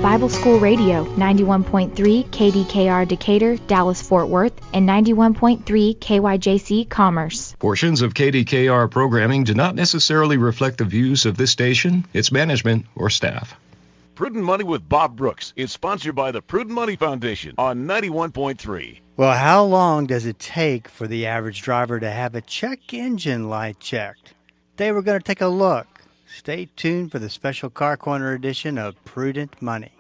Bible School Radio, 91.3 KDKR Decatur, Dallas Fort Worth, and 91.3 KYJC Commerce. Portions of KDKR programming do not necessarily reflect the views of this station, its management, or staff. Prudent Money with Bob Brooks is sponsored by the Prudent Money Foundation on 91.3. Well, how long does it take for the average driver to have a check engine light checked? Today we're going to take a look. Stay tuned for the special Car Corner edition of Prudent Money.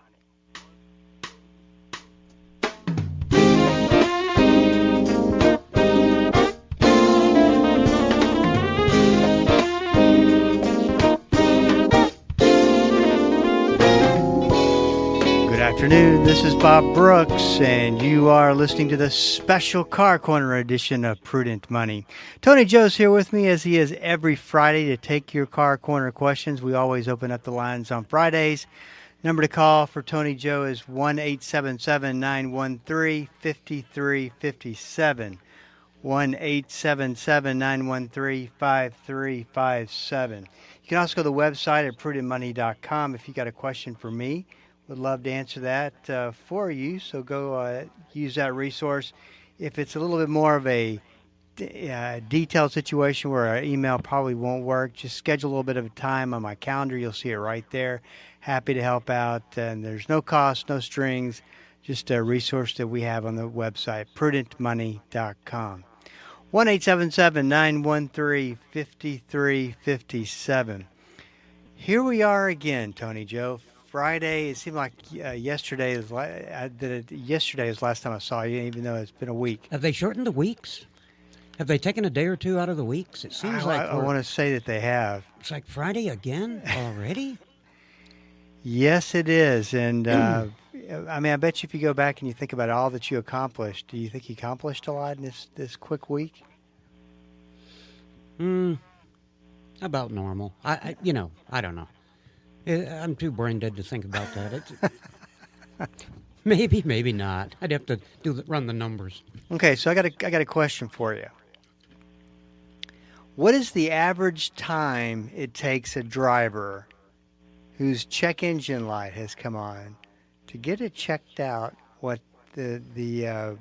Good afternoon, this is Bob Brooks, and you are listening to the special Car Corner edition of Prudent Money. Tony Joe's here with me, as he is every Friday, to take your Car Corner questions. We always open up the lines on Fridays. Number to call for Tony Joe is 1-877-913-5357. 1-877-913-5357. You can also go to the website at prudentmoney.com if you got a question for me. Would love to answer that for you, so go use that resource. If it's a little bit more of a detailed situation where our email probably won't work, just schedule a little bit of time on my calendar. You'll see it right there. Happy to help out, and there's no cost, no strings, just a resource that we have on the website, prudentmoney.com. 1-877-913-5357. Here we are again, Tony Joe. Friday, it seemed like yesterday is last time I saw you, even though it's been a week. Have they shortened the weeks? Have they taken a day or two out of the weeks? It seems like I want to say that they have. It's like Friday again already? Yes, it is. And I mean, I bet you if you go back and you think about all that you accomplished, do you think you accomplished a lot in this quick week? About normal. I don't know. I'm too brain dead to think about that. Maybe not. I'd have to run the numbers. Okay, so I got a question for you. What is the average time it takes a driver whose check engine light has come on to get it checked out? What the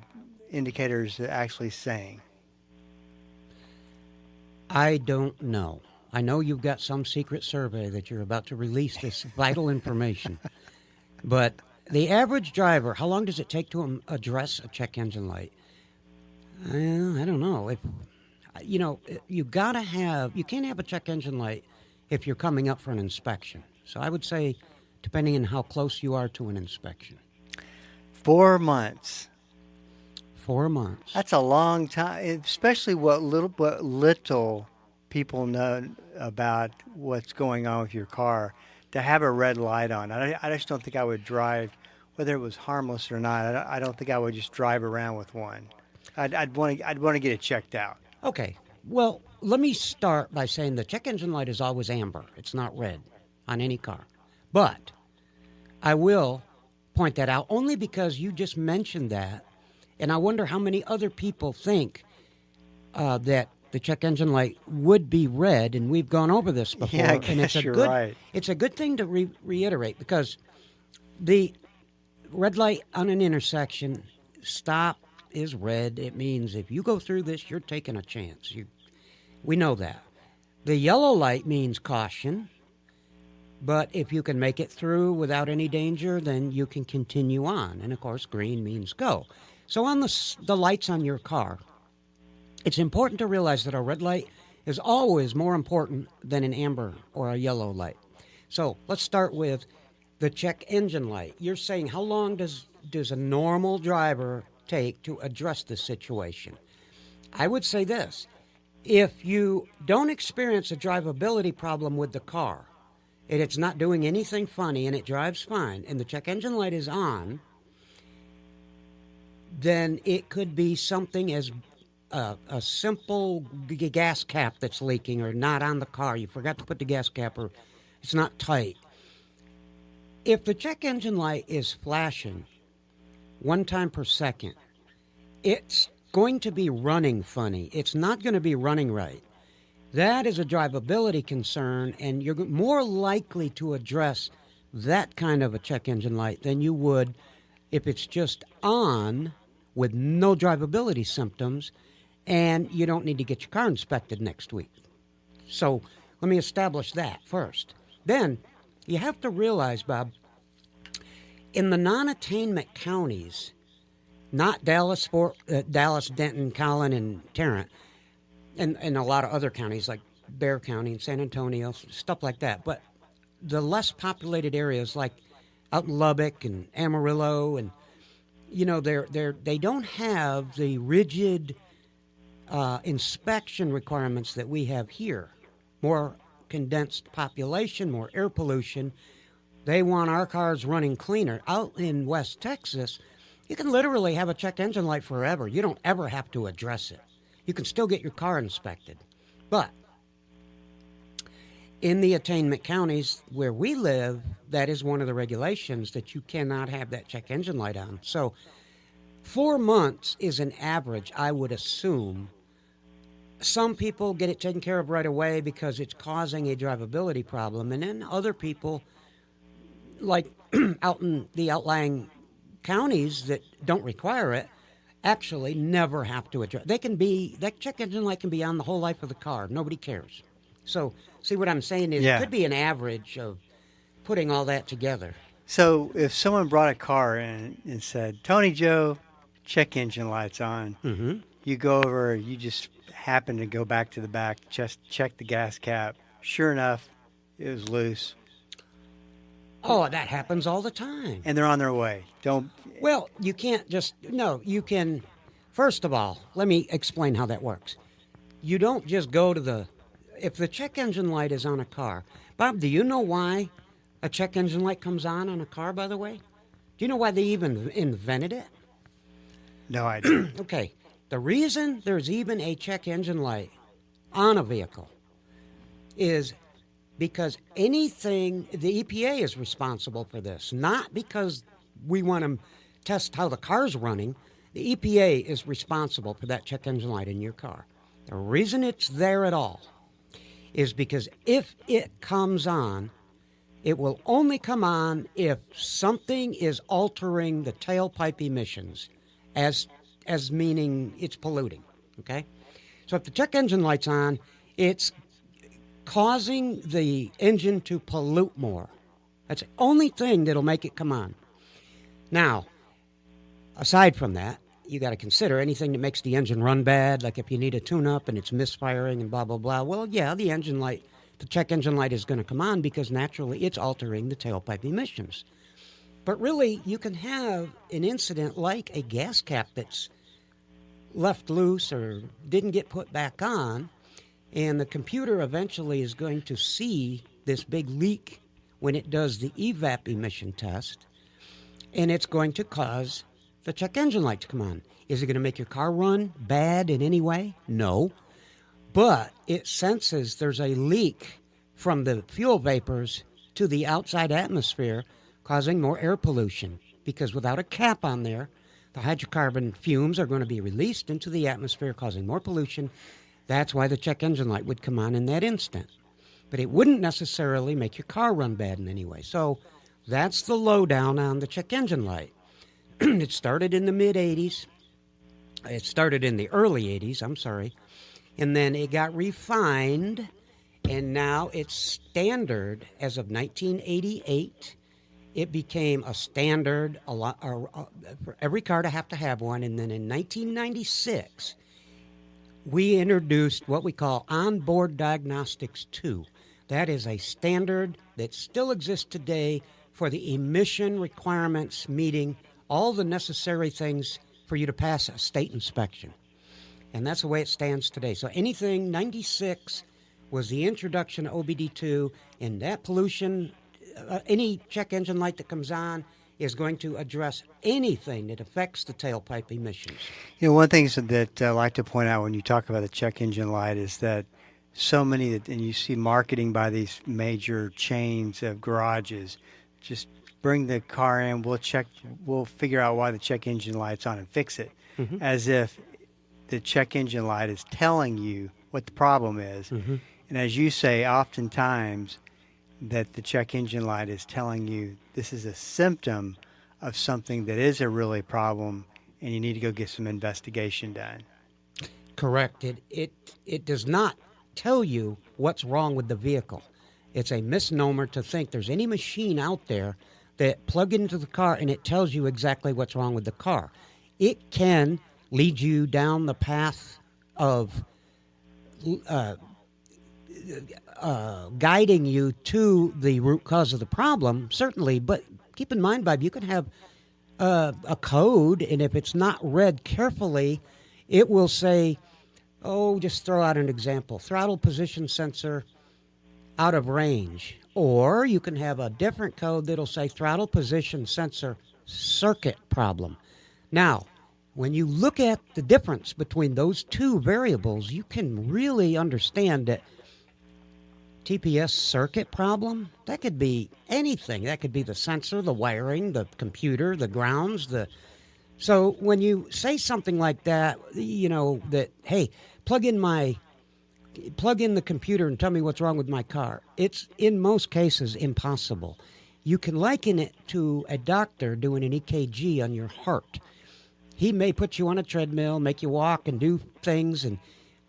indicator is actually saying? I don't know. I know you've got some secret survey that you're about to release this vital information. But the average driver, how long does it take to address a check engine light? I don't know. You can't have a check engine light if you're coming up for an inspection. So I would say, depending on how close you are to an inspection. 4 months. 4 months. That's a long time, especially what little people know about what's going on with your car, to have a red light on. I just don't think I would drive, whether it was harmless or not. I don't think I would just drive around with one. I'd want to get it checked out. Okay. Well, let me start by saying the check engine light is always amber. It's not red on any car. But I will point that out only because you just mentioned that, and I wonder how many other people think that the check engine light would be red, and we've gone over this before. Yeah, I guess and you're right. It's a good thing to reiterate, because the red light on an intersection, stop, is red. It means if you go through this, you're taking a chance. We know that. The yellow light means caution, but if you can make it through without any danger, then you can continue on. And, of course, green means go. So on the lights on your car, it's important to realize that a red light is always more important than an amber or a yellow light. So let's start with the check engine light. You're saying, how long does a normal driver take to address this situation? I would say this. If you don't experience a drivability problem with the car, and it's not doing anything funny and it drives fine, and the check engine light is on, then it could be something as a simple gas cap that's leaking or not on the car. You forgot to put the gas cap, or it's not tight. If the check engine light is flashing 1 time per second, it's going to be running funny. It's not going to be running right. That is a drivability concern, and you're more likely to address that kind of a check engine light than you would if it's just on with no drivability symptoms and you don't need to get your car inspected next week. So let me establish that first. Then you have to realize, Bob, in the non-attainment counties, not Dallas, Denton, Collin, and Tarrant, and a lot of other counties like Bexar County and San Antonio, stuff like that, but the less populated areas like out in Lubbock and Amarillo, and they don't have the rigid inspection requirements that we have here. More condensed population, more air pollution. They want our cars running cleaner. Out in West Texas, you can literally have a check engine light forever. You don't ever have to address it. You can still get your car inspected. But in the attainment counties where we live, that is one of the regulations, that you cannot have that check engine light on. So 4 months is an average, I would assume. Some people get it taken care of right away because it's causing a drivability problem. And then other people, like out in the outlying counties that don't require it, actually never have to address. That check engine light can be on the whole life of the car. Nobody cares. So, see what I'm saying is, It could be an average of putting all that together. So if someone brought a car in and said, Tony Joe, check engine lights on, you go over, you just happen to go back to the back, just check the gas cap. Sure enough, it was loose. Oh, that happens all the time. And they're on their way. Well, you can't just, you can, first of all, let me explain how that works. You don't just go to if the check engine light is on a car. Bob, do you know why a check engine light comes on a car, by the way? Do you know why they even invented it? No idea. Okay. The reason there's even a check engine light on a vehicle is because the EPA is responsible for this, not because we want to test how the car's running. The EPA is responsible for that check engine light in your car. The reason it's there at all is because if it comes on, it will only come on if something is altering the tailpipe emissions, as meaning it's polluting, okay? So if the check engine light's on, it's causing the engine to pollute more. That's the only thing that'll make it come on. Now, aside from that, you got to consider anything that makes the engine run bad, like if you need a tune-up and it's misfiring and blah, blah, blah. Well, yeah, the check engine light is going to come on because naturally it's altering the tailpipe emissions. But really, you can have an incident like a gas cap that's left loose or didn't get put back on, and the computer eventually is going to see this big leak when it does the evap emission test, and it's going to cause the check engine light to come on. Is it going to make your car run bad in any way? No. But it senses there's a leak from the fuel vapors to the outside atmosphere, causing more air pollution. Because without a cap on there, the hydrocarbon fumes are going to be released into the atmosphere, causing more pollution. That's why the check engine light would come on in that instant. But it wouldn't necessarily make your car run bad in any way. So that's the lowdown on the check engine light. It started in the mid-'80s. It started in the early 80s, I'm sorry. And then it got refined, and now it's standard as of 1988. It became a standard for every car to have one. And then in 1996, we introduced what we call Onboard Diagnostics 2. That is a standard that still exists today for the emission requirements, meeting all the necessary things for you to pass a state inspection. And that's the way it stands today. So 96 was the introduction of OBD2, and that pollution, any check engine light that comes on is going to address anything that affects the tailpipe emissions. One thing that I like to point out when you talk about the check engine light is that so many, and you see marketing by these major chains of garages, just bring the car in, we'll figure out why the check engine light's on and fix it, as if the check engine light is telling you what the problem is. And as you say, oftentimes that the check engine light is telling you this is a symptom of something that is a really problem, and you need to go get some investigation done. Correct. It does not tell you what's wrong with the vehicle. It's a misnomer to think there's any machine out there that plug into the car and it tells you exactly what's wrong with the car. It can lead you down the path of guiding you to the root cause of the problem, certainly. But keep in mind, Bob, you can have a code, and if it's not read carefully, it will say, just throw out an example, throttle position sensor out of range. Or you can have a different code that'll say throttle position sensor circuit problem. Now, when you look at the difference between those two variables, you can really understand that TPS circuit problem, that could be anything. That could be the sensor, the wiring, the computer, the grounds. So when you say something like that, that, hey, plug in the computer and tell me what's wrong with my car, it's in most cases impossible. You can liken it to a doctor doing an EKG on your heart. He may put you on a treadmill, make you walk and do things, and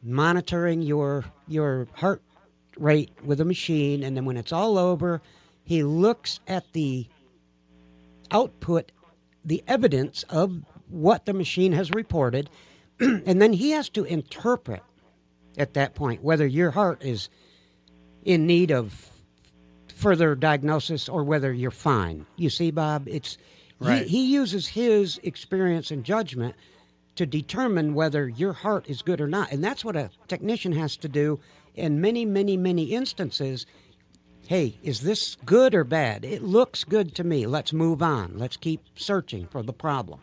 monitoring your heart rate with a machine, and then when it's all over, he looks at the output, the evidence of what the machine has reported, and then he has to interpret at that point whether your heart is in need of further diagnosis or whether you're fine. You see, Bob, it's right. He uses his experience and judgment to determine whether your heart is good or not, and that's what a technician has to do in many, many, many instances. Hey, is this good or bad? It looks good to me. Let's move on. Let's keep searching for the problem.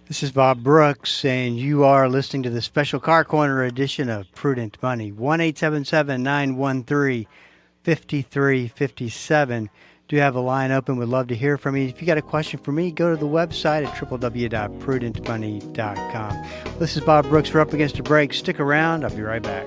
This is Bob Brooks, and you are listening to the Special Car Corner edition of Prudent Money. 1-877-913-5357. Do have a line open. We'd love to hear from you. If you got a question for me, go to the website at www.prudentmoney.com. This is Bob Brooks. We're up against a break. Stick around. I'll be right back.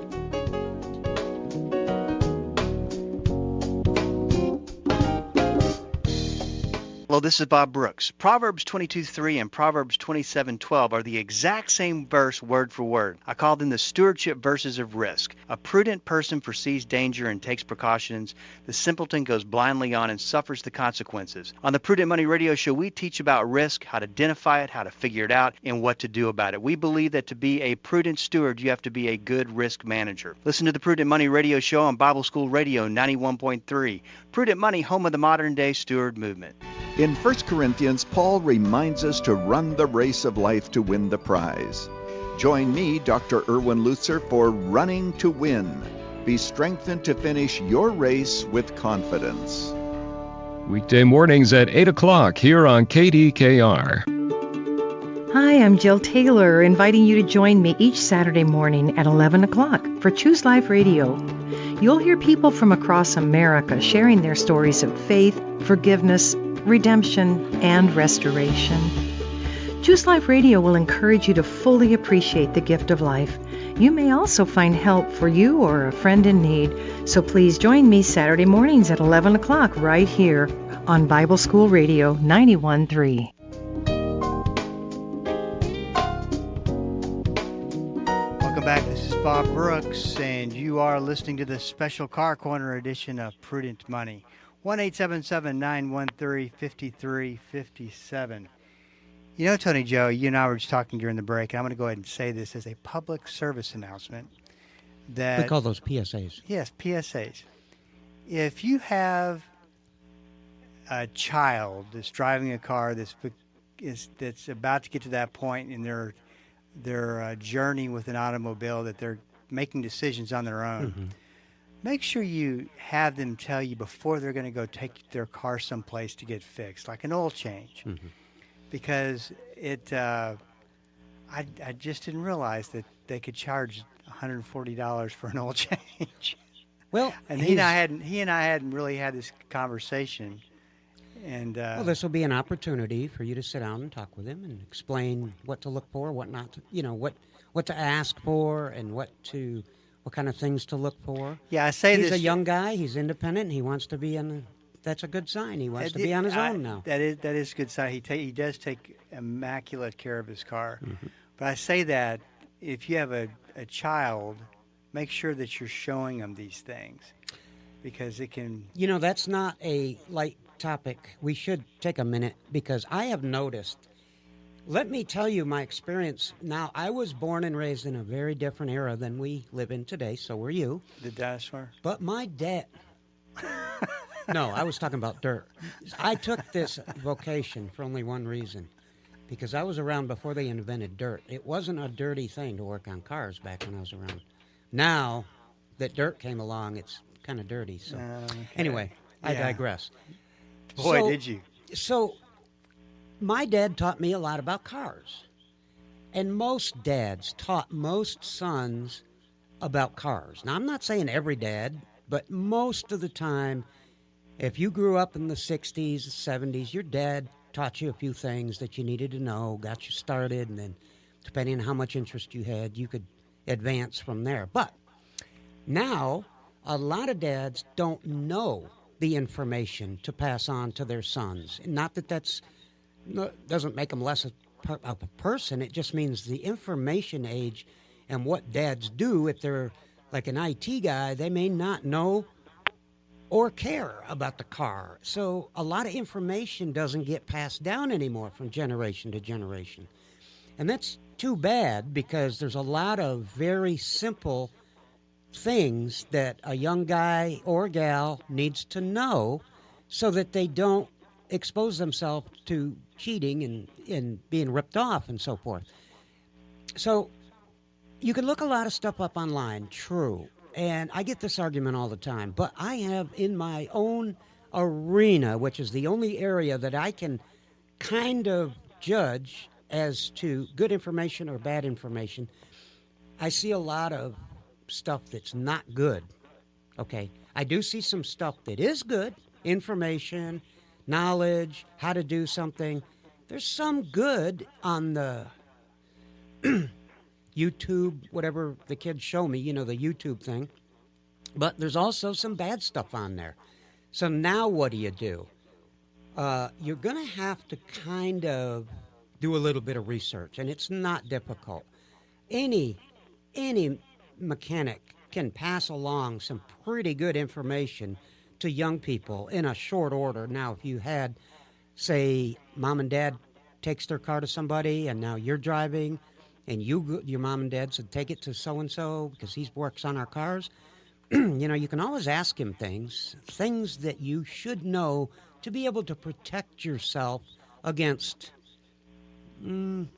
Hello, this is Bob Brooks. Proverbs 22:3 and Proverbs 27:12 are the exact same verse word for word. I call them the stewardship verses of risk. A prudent person foresees danger and takes precautions. The simpleton goes blindly on and suffers the consequences. On the Prudent Money Radio Show, we teach about risk, how to identify it, how to figure it out, and what to do about it. We believe that to be a prudent steward, you have to be a good risk manager. Listen to the Prudent Money Radio Show on Bible School Radio 91.3. Prudent Money, home of the modern-day steward movement. In 1 Corinthians, Paul reminds us to run the race of life to win the prize. Join me, Dr. Erwin Lutzer, for Running to Win. Be strengthened to finish your race with confidence. Weekday mornings at 8 o'clock here on KDKR. Hi, I'm Jill Taylor, inviting you to join me each Saturday morning at 11 o'clock for Choose Life Radio. You'll hear people from across America sharing their stories of faith, forgiveness, redemption, and restoration. Choose Life Radio will encourage you to fully appreciate the gift of life. You may also find help for you or a friend in need. So please join me Saturday mornings at 11 o'clock right here on Bible School Radio 91.3. Welcome back. This is Bob Brooks, and you are listening to the Special Car Corner edition of Prudent Money. 1-877-913-5357. You know, Tony Joe, you and I were just talking during the break, and I'm going to go ahead and say this as a public service announcement. That We call those PSAs. Yes, PSAs. If you have a child that's driving a car that's about to get to that point in their journey with an automobile, that they're making decisions on their own, Mm-hmm. make sure you have them tell you before they're going to go take their car someplace to get fixed, like an oil change. Mm-hmm. Because I just didn't realize that they could charge $140 for an oil change. Well, and he and I hadn't really had this conversation. And well, this will be an opportunity for you to sit down and talk with him and explain what to look for, what not to, what to ask for, and what to what kind of things to look for. Yeah, I say He's this. a young guy. He's independent. And he wants to be in. That's a good sign. He wants to be on his own now. That is a good sign. He does take immaculate care of his car. Mm-hmm. But I say that if you have a child, make sure that you're showing them these things, because it can. You know, that's not a light topic. We should take a minute, because I have noticed. Let me tell you my experience. Now, I was born and raised in a very different era than we live in today. So were you. The dinosaur. But my dad. No, I was talking about dirt. I took this vocation for only one reason, because I was around before they invented dirt. It wasn't a dirty thing to work on cars back when I was around. Now that dirt came along, it's kind of dirty. So anyway, I digress. Boy, So- did you. So my dad taught me a lot about cars. And most dads taught most sons about cars. Now, I'm not saying every dad, but most of the time, if you grew up in the 60s, 70s, your dad taught you a few things that you needed to know, got you started, and then depending on how much interest you had, you could advance from there. But now, a lot of dads don't know the information to pass on to their sons. Not that doesn't make them less of a person. It just means the information age and what dads do, if they're like an IT guy, they may not know or care about the car. So a lot of information doesn't get passed down anymore from generation to generation. And that's too bad, because there's a lot of very simple things that a young guy or gal needs to know so that they don't expose themselves to cheating and being ripped off and so forth. So you can look a lot of stuff up online, true. And I get this argument all the time, but I have in my own arena, which is the only area that I can kind of judge as to good information or bad information, I see a lot of stuff that's not good. Okay, I do see some stuff that is good, information, knowledge, how to do something. There's some good on the YouTube, whatever the kids show me, the YouTube thing. But there's also some bad stuff on there. So now what do? You're going to have to kind of do a little bit of research, and it's not difficult. Any mechanic can pass along some pretty good information to young people in a short order. Now, if you had, say, mom and dad takes their car to somebody, and now you're driving, and your mom and dad said, take it to so-and-so because he works on our cars, you can always ask him things that you should know to be able to protect yourself against, being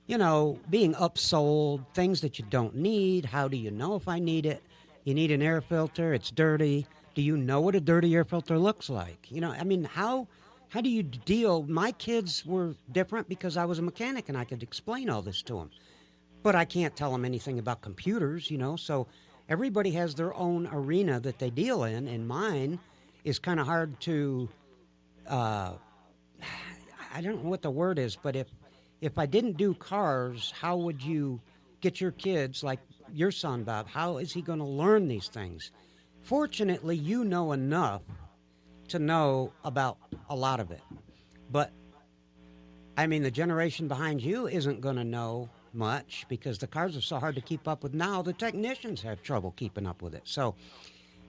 upsold, things that you don't need. How do you know if I need it? You need an air filter. It's dirty. Do you know what a dirty air filter looks like? How do you deal? My kids were different because I was a mechanic and I could explain all this to them. But I can't tell them anything about computers, so everybody has their own arena that they deal in, and mine is kind of hard to, I don't know what the word is, but if I didn't do cars, how would you get your kids, like your son, Bob, how is he going to learn these things? Fortunately, you know enough to know about a lot of it. But, the generation behind you isn't going to know much because the cars are so hard to keep up with now. The technicians have trouble keeping up with it. So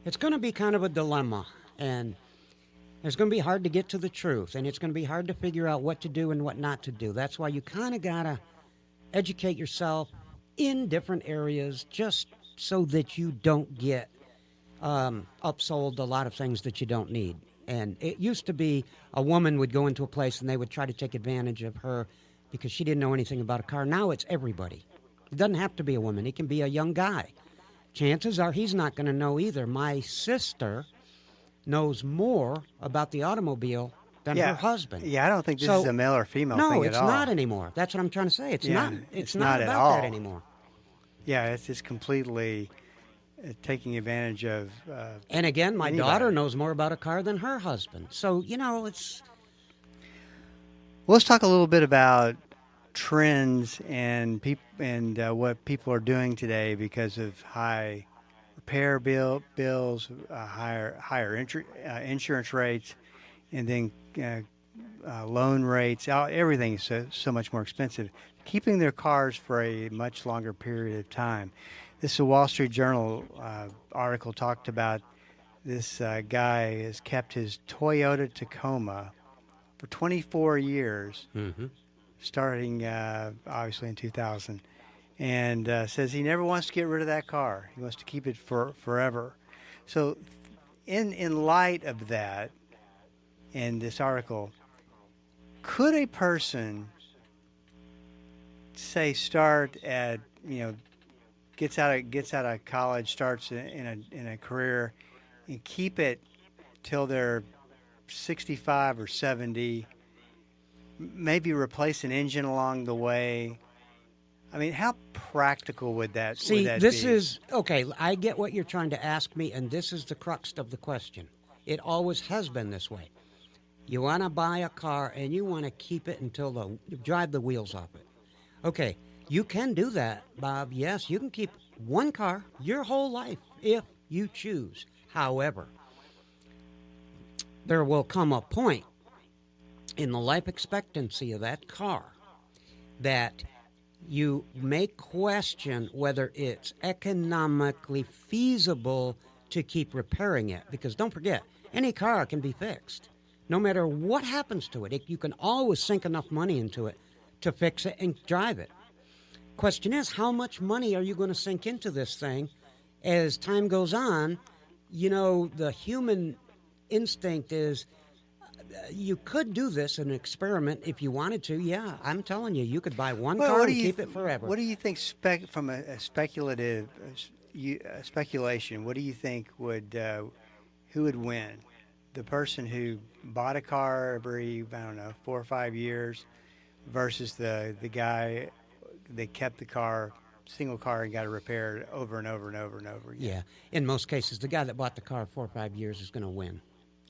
it's going to be kind of a dilemma, and it's going to be hard to get to the truth, and it's going to be hard to figure out what to do and what not to do. That's why you kind of got to educate yourself in different areas just so that you don't get upsold a lot of things that you don't need. And it used to be a woman would go into a place and they would try to take advantage of her because she didn't know anything about a car. Now it's everybody. It doesn't have to be a woman. It can be a young guy. Chances are he's not going to know either. My sister knows more about the automobile than her husband. Yeah, I don't think this is a male or female thing at all. No, it's not anymore. That's what I'm trying to say. It's not. It's not at about all that anymore. Yeah, it's just completely taking advantage of. And again, my anybody. daughter knows more about a car than her husband. So it's. Well, let's talk a little bit about trends and what people are doing today because of high repair bills, higher insurance rates, and then loan rates. Everything is so much more expensive. Keeping their cars for a much longer period of time. This is a Wall Street Journal article talked about this guy has kept his Toyota Tacoma for 24 years, starting obviously in 2000, and says he never wants to get rid of that car. He wants to keep it forever. So in light of that, in this article, could a person say start at, gets out of college, starts in a career, and keep it till they're 65 or 70, maybe replace an engine along the way? I mean, how practical would that be? See, this is, okay, I get what you're trying to ask me, and this is the crux of the question. It always has been this way. You want to buy a car, and you want to keep it until drive the wheels off it. Okay, you can do that, Bob. Yes, you can keep one car your whole life if you choose. However, there will come a point in the life expectancy of that car that you may question whether it's economically feasible to keep repairing it. Because don't forget, any car can be fixed. No matter what happens to it, you can always sink enough money into it to fix it and drive it. Question is, how much money are you going to sink into this thing as time goes on? The human instinct is you could do this in an experiment if you wanted to. Yeah, I'm telling you, you could buy one car and keep it forever. What do you think from a speculative speculation? What do you think who would win? The person who bought a car every, 4 or 5 years versus the guy that kept the car, single car, and got it repaired over and over and over and over again? Yeah, in most cases, the guy that bought the car 4 or 5 years is going to win.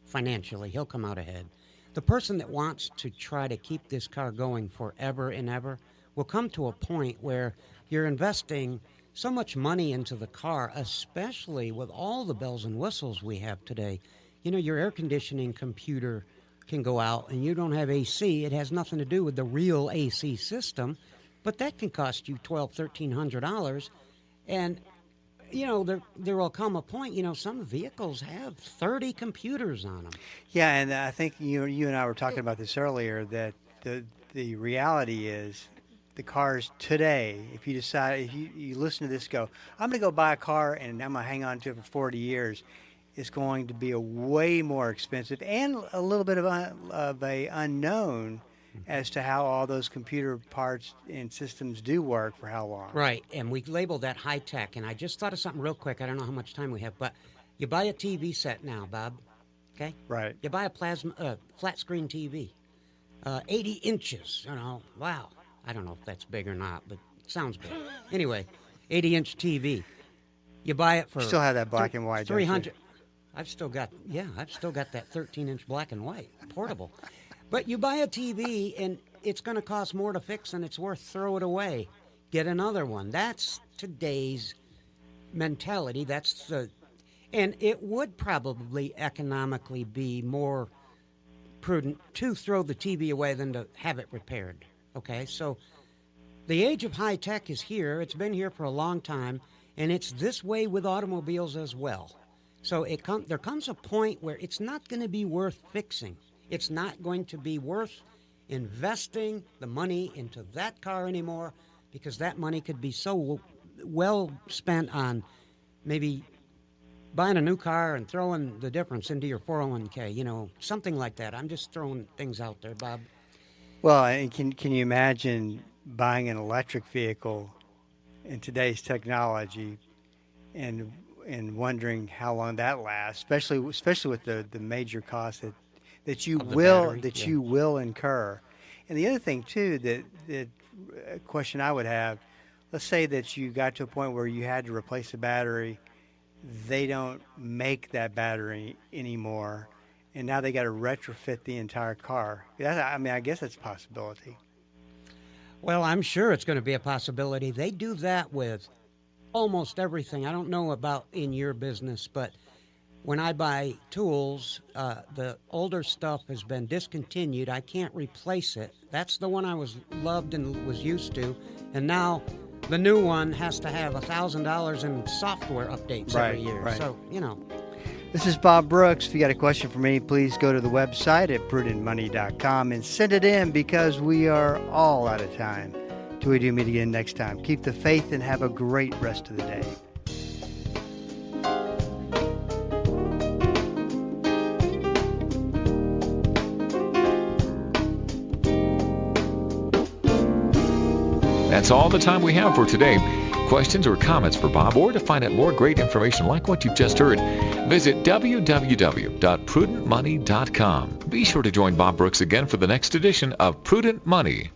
Financially, he'll come out ahead. The person that wants to try to keep this car going forever and ever will come to a point where you're investing so much money into the car, especially with all the bells and whistles we have today. Your air conditioning computer can go out and you don't have AC. It has nothing to do with the real AC system, but that can cost you $1,200, $1,300. And, there will come a point, some vehicles have 30 computers on them. Yeah, and I think you and I were talking about this earlier, that the reality is the cars today, if you decide, if you listen to this, go, I'm going to go buy a car and I'm going to hang on to it for 40 years, is going to be a way more expensive and a little bit of a unknown as to how all those computer parts and systems do work for how long. Right, and we label that high tech. And I just thought of something real quick. I don't know how much time we have, but you buy a TV set now, Bob. Okay. Right. You buy a flat screen TV, 80 inches. Wow. I don't know if that's big or not, but it sounds big. Anyway, 80-inch TV. You buy it for. You still have that black and white. 300. I've still got that 13-inch black and white portable. But you buy a TV, and it's going to cost more to fix than it's worth. Throw it away. Get another one. That's today's mentality. And it would probably economically be more prudent to throw the TV away than to have it repaired. Okay, so the age of high tech is here. It's been here for a long time, and it's this way with automobiles as well. So there comes a point where it's not going to be worth fixing. It's not going to be worth investing the money into that car anymore, because that money could be so well spent on maybe buying a new car and throwing the difference into your 401k, something like that. I'm just throwing things out there, Bob. Well, and can you imagine buying an electric vehicle in today's technology and wondering how long that lasts, especially with the major costs that you will incur. And the other thing too, that question I would have, let's say that you got to a point where you had to replace a battery, they don't make that battery anymore, and now they got to retrofit the entire car. I guess that's a possibility. Well, I'm sure it's going to be a possibility. They do that with almost everything. I don't know about in your business, but when I buy tools, the older stuff has been discontinued. I can't replace it. That's the one I was loved and was used to, and now the new one has to have $1,000 in software updates every year. Right. So, This is Bob Brooks. If you got a question for me, please go to the website at prudentmoney.com and send it in, because we are all out of time. Till we do meet again next time. Keep the faith and have a great rest of the day. That's all the time we have for today. Questions or comments for Bob, or to find out more great information like what you've just heard, visit www.prudentmoney.com. Be sure to join Bob Brooks again for the next edition of Prudent Money.